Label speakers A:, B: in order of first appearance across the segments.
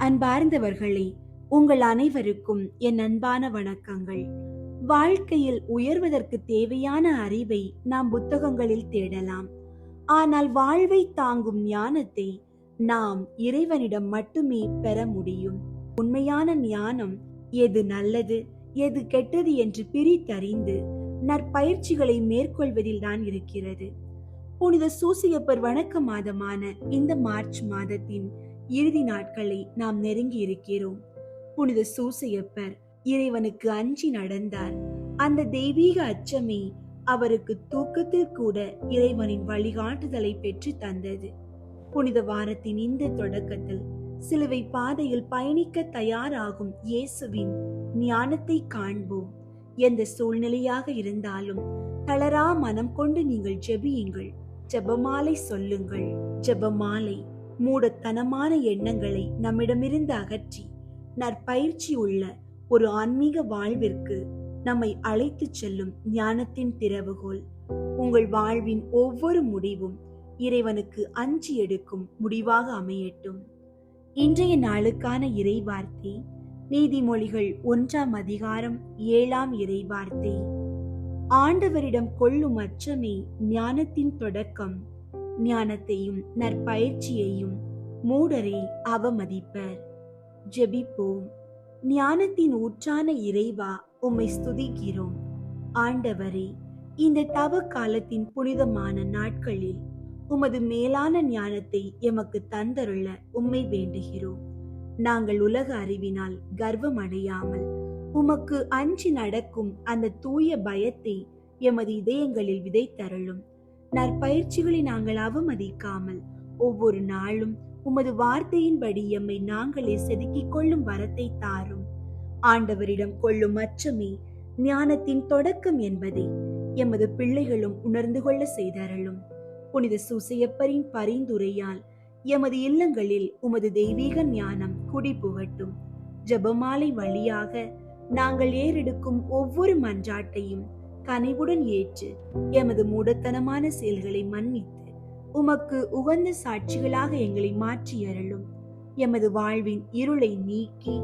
A: அன்பார்ந்தவர்களே, உங்கள் அனைவருக்கும் என் அன்பான வணக்கங்கள். வாழ்க்கையில் உயர்வதற்கு தேவையான அறிவை நாம் புத்தகங்களில் தேடலாம். ஆனால் வாழ்வை தாங்கும் ஞானத்தை நாம் இறைவனிடம் மட்டுமே பெற முடியும். உண்மையான ஞானம் எது நல்லது எது கெட்டது என்று பிரித்தறிந்து நற்பயிற்சிகளை மேற்கொள்வதில் தான் இருக்கிறது. புனித சூசையப்பர் வணக்க மாதமான இந்த மார்ச் மாதத்தின் இறுதி நாட்களை நாம் நெருங்கி இருக்கிறோம். புனித சூசையப்பர் இறைவனுக்கு அஞ்சி நடந்தார். அந்த தெய்வீக அச்சமே அவருக்கு தூக்கத்தில் கூட இறைவனின் வழிகாட்டுதலை பெற்று தந்தது. புனித வாரத்தின் இந்த தொடக்கத்தில் சிலுவை பாதையில் பயணிக்க தயாராகும் இயேசுவின் ஞானத்தை காண்போம். எந்த சூழ்நிலையாக இருந்தாலும் தளரா மனம் கொண்டு நீங்கள் ஜெபியுங்கள். ஜெபமாலை சொல்லுங்கள். ஜெபமாலை மூடத்தனமான எண்ணங்களை நம்மிடமிருந்து அகற்றி நற்பயிற்சி உள்ள ஒரு ஆன்மீக வாழ்விற்கு நம்மை அழைத்து செல்லும் ஞானத்தின் திறவுகோல். உங்கள் வாழ்வின் ஒவ்வொரு முடிவும் இறைவனுக்கு அஞ்சி எடுக்கும் முடிவாக அமையட்டும். இன்றைய நாளுக்கான இறைவார்த்தை நீதிமொழிகள் 1ஆம் அதிகாரம் 7ஆம் இறைவார்த்தை. ஆண்டவரிடம் கொள்ளும் அச்சமே ஞானத்தின் தொடக்கம். ஞானத்தையும் நற்பயிற்சியையும் மூடரே அவமதிப்பர். ஜெபிப்போம். ஞானத்தின் ஊற்றான இறைவா, உம்மை ஸ்துதிக்கிறோம். ஆண்டவரே, இந்த தவ காலத்தின் புனிதமான நாட்களில் உமது மேலான ஞானத்தை எமக்கு தந்தருள உம்மை வேண்டுகிறோம். நாங்கள் உலக அறிவினால் கர்வம் அடையாமல் உமக்கு அஞ்சி நடக்கும் அந்த தூய பயத்தை எமது இதயங்களில் விதைத்தருளும். நற்பயிற்சிகளை நாங்கள் அவமதிக்காமல் ஒவ்வொரு நாளும் உமது வார்த்தையின்படி எம்மை நாங்களே செதுக்கிக் கொள்ளும் வரத்தை தாரும். ஆண்டவரிடம் கொள்ளும் அச்சமே ஞானத்தின் தொடக்கம் என்பதை எமது பிள்ளைகளும் உணர்ந்து கொள்ள செய்தருளும். புனித சூசையப்பரின் பரிந்துரையால் எமது இல்லங்களில் உமது தெய்வீக ஞானம் குடி புகட்டும். ஜெபமாலை வழியாக நாங்கள் ஏறெடுக்கும் ஒவ்வொரு மன்றாட்டையும் கனிவுடன் ஏற்று எமது மூடத்தனமான செயல்களை மன்னித்து உமக்கு உகந்த சாட்சிகளாக எங்களை மாற்றி அருளும். எமது வாழ்வின் இருளை நீக்கி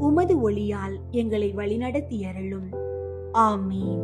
A: உமது ஒளியால் எங்களை வழிநடத்தி அருளும். ஆமீன்.